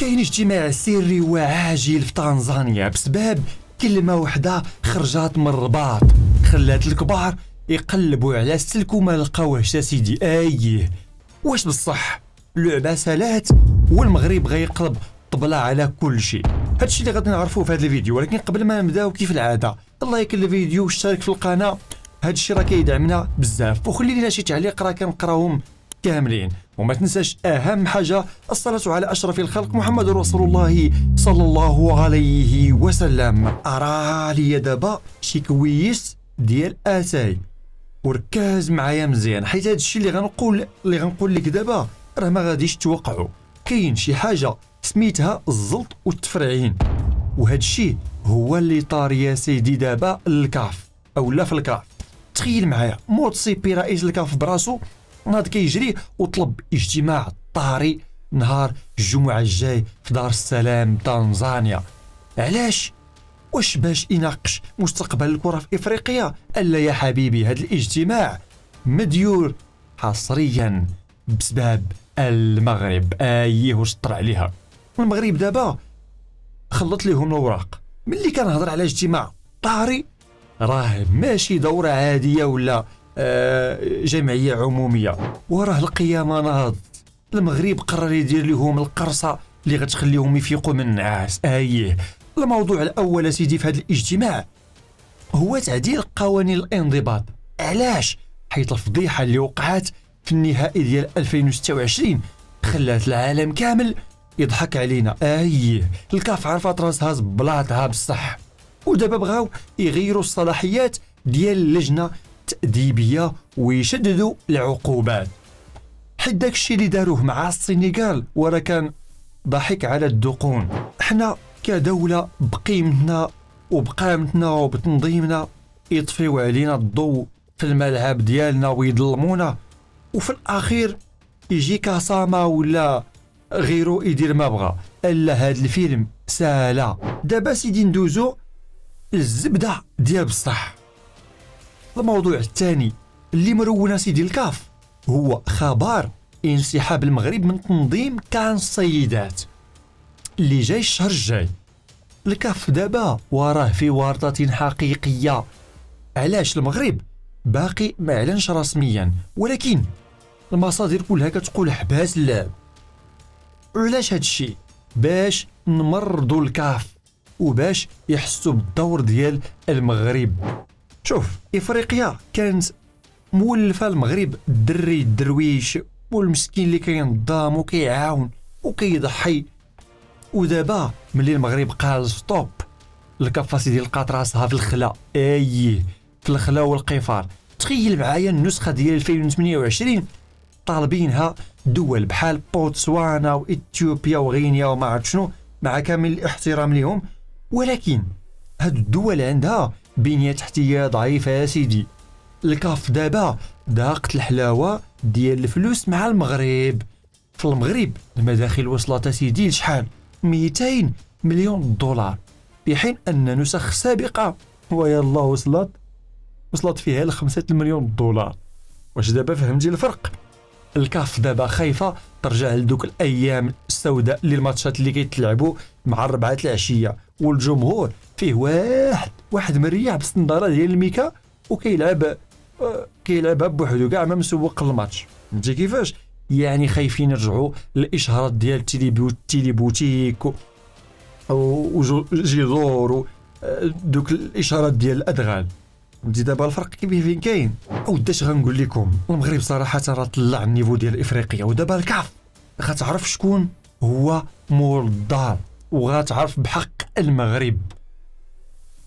كاين اجتماع سري وعاجل في تنزانيا بسبب كلمة وحدة خرجات من الرباط خلات الكبار يقلبوا على السلك وما لقاوهش سيدي. واش بصح اللعبة سالات والمغرب غيقلب طبلة على كل شيء؟ هادشي اللي غادي نعرفوه في هذا الفيديو. ولكن قبل ما نبداو كيف العادة اللايك للفيديو واشترك في القناة، هادشي راه كيدعمنا بزاف، وخلي لنا شي تعليق راه كنقراوهم كاملين. وما تنساش اهم حاجه الصلاه على اشرف الخلق محمد رسول الله صلى الله عليه وسلم. ارى لي دابا شي كويس ديال اتاي وركز معايا مزيان، حيت هادشي اللي غنقول لك دابا راه ما غاديش توقعوا. كاين شي حاجه سميتها الزلط والتفرعين، وهادشي هو اللي طار يا سيدي دابا الكاف او لا في الكاف. تخيل معايا موتسيبي رئيس الكاف براسو ناض كيجري وطلب اجتماع طارئ نهار الجمعة الجاي في دار السلام تنزانيا. علاش؟ واش باش يناقش مستقبل الكرة في افريقيا؟ الا يا حبيبي، هذا الاجتماع مديور حصريا بسبب المغرب. واش طرا عليها المغرب دابا؟ خلط ليهم الاوراق. ملي كنهضر على اجتماع طارئ راه ماشي دورة عادية ولا جمعية عمومية، وراه القيامة ناضت. المغرب قرر يدير لهم القرصة اللي غتخليهم يفيقوا من النعاس. الموضوع الأول سيدي في هذا الاجتماع هو تعديل قوانين الانضباط. علاش؟ حيث الفضيحة اللي وقعت في النهائي ديال 2026 خلات العالم كامل يضحك علينا. الكاف عرفت راسها زبلاطها بصح، ودابا بغاو يغيروا الصلاحيات ديال اللجنة تأديبية ويشددوا العقوبات، حيت داكشي اللي داروه مع السنغال ورا كان ضحك على الدقون. احنا كدولة بقيمتنا وبقامتنا وبتنظيمنا يطفيو علينا الضوء في الملعب ديالنا ويظلمونا، وفي الأخير يجي كاساما ولا غيرو يدير ما بغا. الا هاد الفيلم سالا. دابا سيدي ندوزو الزبدة ديال بصح. الموضوع الثاني اللي مرونا سيدي الكاف هو خبر انسحاب المغرب من تنظيم كان السيدات اللي جاي الشهر الجاي. الكاف دابا وراه في ورطة حقيقية. علاش؟ المغرب باقي ما اعلنش رسميا، ولكن المصادر كلها كتقول حباس اللعب. علاش هادشي؟ باش نمرضوا الكاف وباش يحسوا بالدور ديال المغرب. شوف، افريقيا كانت مولفه المغرب الدري الدرويش والمسكين اللي كينضام وكيعاون وكيضحي. ودابا ملي المغرب قال ستوب، الكفاسي ديال لقات راسها في الخلا. في الخلا والقفار. تخيل معايا النسخه ديال 2028 طالبينها دول بحال بوتسوانا واثيوبيا وغينيا وما عرفت شنو، مع كامل الاحترام لهم، ولكن هاد الدول عندها بنية تحتية ضعيفة يا سيدي. الكاف دابا داقت الحلاوة ديال الفلوس مع المغرب. في المغرب المداخل وصلت سيدي لشحال؟ 200 مليون دولار، في حين أن نسخ سابقة ويلا وصلت فيها ل5 مليون دولار. واش دابا فهمتي الفرق؟ الكاف دابا خايفة ترجع لدوك الأيام السوداء اللي الماتشات اللي كيتلعبوا مع 4 العشية والجمهور فيه واحد مريح بالصندارة ديال الميكا وكيلعبها بوحدو كاع ما مسوق الماتش. فهمتي كيفاش؟ يعني خايفين يرجعوا للإشهارات ديال تيليبوتيك وجيزور دوك الإشهارات ديال الأدغال. فهمتي دابا الفرق كيف فين كاين؟ وداش غنقول لكم، المغرب صراحة راه طلع النيفو ديال إفريقيا، ودابا الكاف غتعرف شكون هو مول الدار وغتعرف بحق المغرب،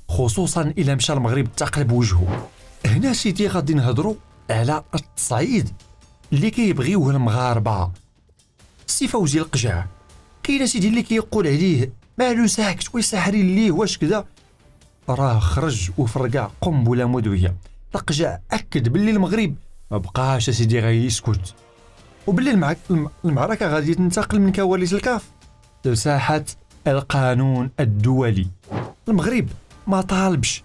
خصوصا إلا مشى المغرب تقلب وجهه. هنا سيدي غادي نهضروا على التصعيد اللي كيبغيوه المغاربة. سي فوزي القجع كاين سيدي اللي كيقول عليه مالو ساكت ويسحري ليه واش كذا، راه خرج وفرقع قنبله مدويه. القجع اكد باللي المغرب ما بقاش سيدي غيسكت، وباللي المعركه غادي تنتقل من كواليس الكاف لساحه القانون الدولي. المغرب ما طالبش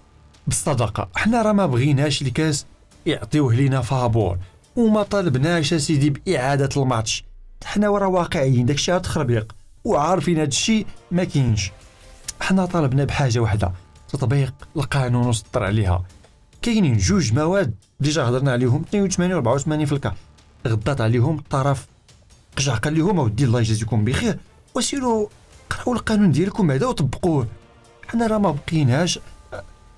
بالصدقه، حنا راه ما بغيناش الكاس يعطيوه لينا فابور، وما طالبناش سيدي باعاده الماتش. حنا ورا واقعيين، داكشي تخربيق وعارفين هذا الشيء ما كاينش. حنا طالبنا بحاجه واحده، تطبيق القانون وسطر عليها. كاينين جوج مواد ديجا هضرنا عليهم 82 و 84 في الكا، غضات عليهم الطرف قجع قال لهم اودي الله يجازيكم بخير وسيروا قراو القانون ديالكم هذا وطبقوه. حنا راه ما بقيناش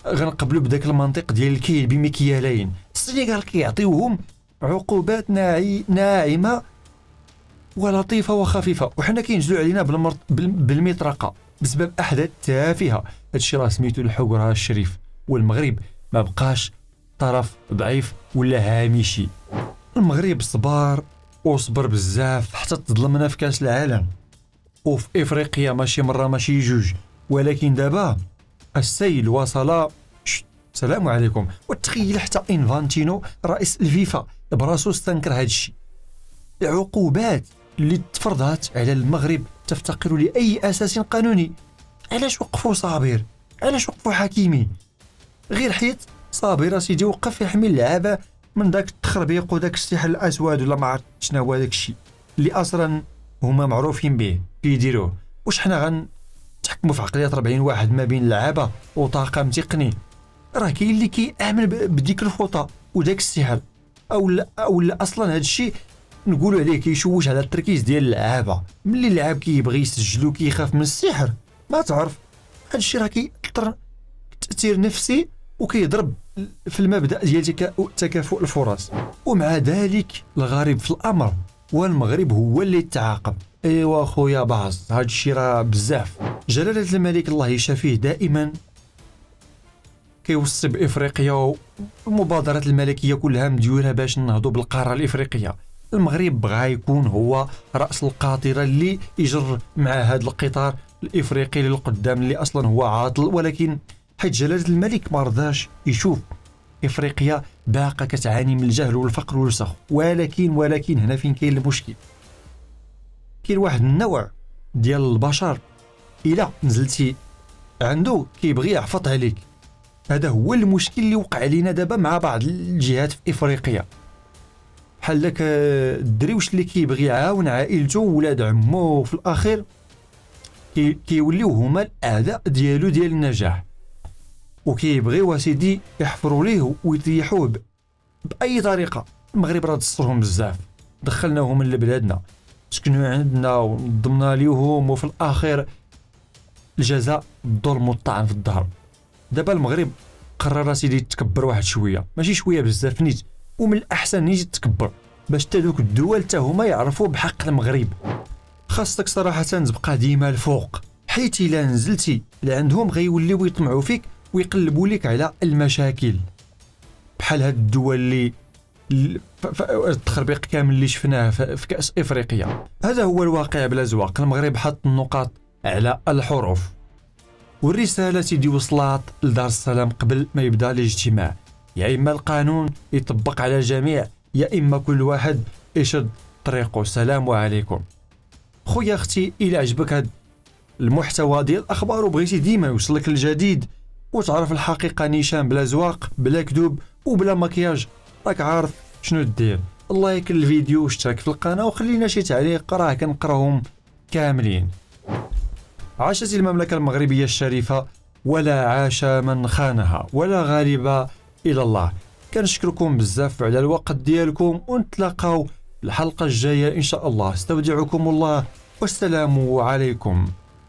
غنقبلوا بداك المنطق ديال الكيل بمكيالين. السنغال كيعطيوهم عقوبات ناعمه ولطيفه وخفيفه، وحنا كينزلوا علينا بالمطرقه بسبب احداث تافهه. هادشي راه سميتو الحقره الشريف، والمغرب ما بقاش طرف ضعيف ولا هامشي. المغرب صبر بزاف حتى تظلمنا في كاس العالم وفي افريقيا، ماشي مره ماشي جوج، ولكن دابا السيل وصل. السلام عليكم. وتخيل حتى انفانتينو رئيس الفيفا براسو استنكر هذا الشيء. العقوبات اللي تفرضت على المغرب تفتقر لاي اساس قانوني. علاش وقفوا صابر؟ علاش وقفوا حكيمي؟ غير حيت صابر سيدي وقف يحمي اللعابه من داك التخربيق وداك السحر الاسود ولا ما عرفت شنو هو داك الشيء اللي اصلا هما معروفين به كيديروه. واش حنا غنتحكموا في عقليه 40 واحد ما بين اللعابه وطاقم تقني؟ راه كاين اللي كيامن بديك الفوطه وداك السحر او لا اصلا هذا الشيء نقولوا عليه كيشوش على التركيز ديال اللعابه. ملي اللاعب كيبغي يسجلو كيخاف من السحر، ما تعرف هذا الشيء راه كيأثر تأثير نفسي وكيضرب في المبدأ ديال تكافؤ الفرص. ومع ذلك الغريب في الامر والمغرب هو اللي تعاقب. ايوا خويا باص، هذا الشيء راه بزاف. جلالة الملك الله يشافيه دائما كيوصي بافريقيا والمبادرات الملكيه كلها مديوره باش نهضوا بالقاره الافريقيه. المغرب بغى يكون هو راس القاطره اللي يجر مع هذا القطار الافريقي للقدام اللي اصلا هو عاطل، ولكن حيت جلاله الملك ما رضاش يشوف افريقيا باقه كتعاني من الجهل والفقر والوسخ. ولكن هنا فين كاين المشكل. كاين واحد النوع ديال البشر الا نزلتي عنده كيبغي يعفط عليك. هذا هو المشكل اللي وقع علينا دابا مع بعض الجهات في افريقيا، بحال داك الدريوش اللي كيبغي يعاون عائلته وولاد عمو، وفي الاخير كيوليو هما الاعداء ديالو ديال النجاح، وكيبغيو سيدي يحفروا ليه ويطيحوه باي طريقه. المغرب راه دسترهم بزاف، دخلناهم لبلادنا، سكنوا عندنا ونضمنا ليهم، وفي الاخير الجزاء الظلم والطعن في الظهر. دابا المغرب قرر سيدي يتكبر واحد شويه، ماشي شويه بزاف نيت، ومن الاحسن نيت تكبر باش حتى دوك الدول حتى هما يعرفوا بحق المغرب. خاصك صراحه تبقى ديما الفوق، حيت الا نزلتي لعندهم غيوليو يطمعوا فيك ويقلبوا لك على المشاكل بحال هاد الدول اللي التخربيق كامل اللي شفناه في كأس افريقيا. هذا هو الواقع بلا زواق. المغرب حط النقاط على الحروف، والرساله سيدي وصلات لدار السلام قبل ما يبدا الاجتماع. يا اما القانون يطبق على الجميع، يا اما كل واحد يشد طريقه. السلام عليكم. خويا اختي، الى عجبك هذا المحتوى ديال الاخبار وبغيتي ديما يوصلك الجديد وتعرف الحقيقه نيشان بلا زواق بلا كذوب وبلا مكياج، راك عارف شنو دير. لايك الفيديو واشترك في القناه وخلينا شي تعليق، راه كنقراهم كاملين. عاشت المملكه المغربيه الشريفه، ولا عاش من خانها، ولا غالب الى الله. كنشكركم بزاف على الوقت ديالكم، ونتلاقاو الحلقه الجايه ان شاء الله. استودعكم الله والسلام عليكم.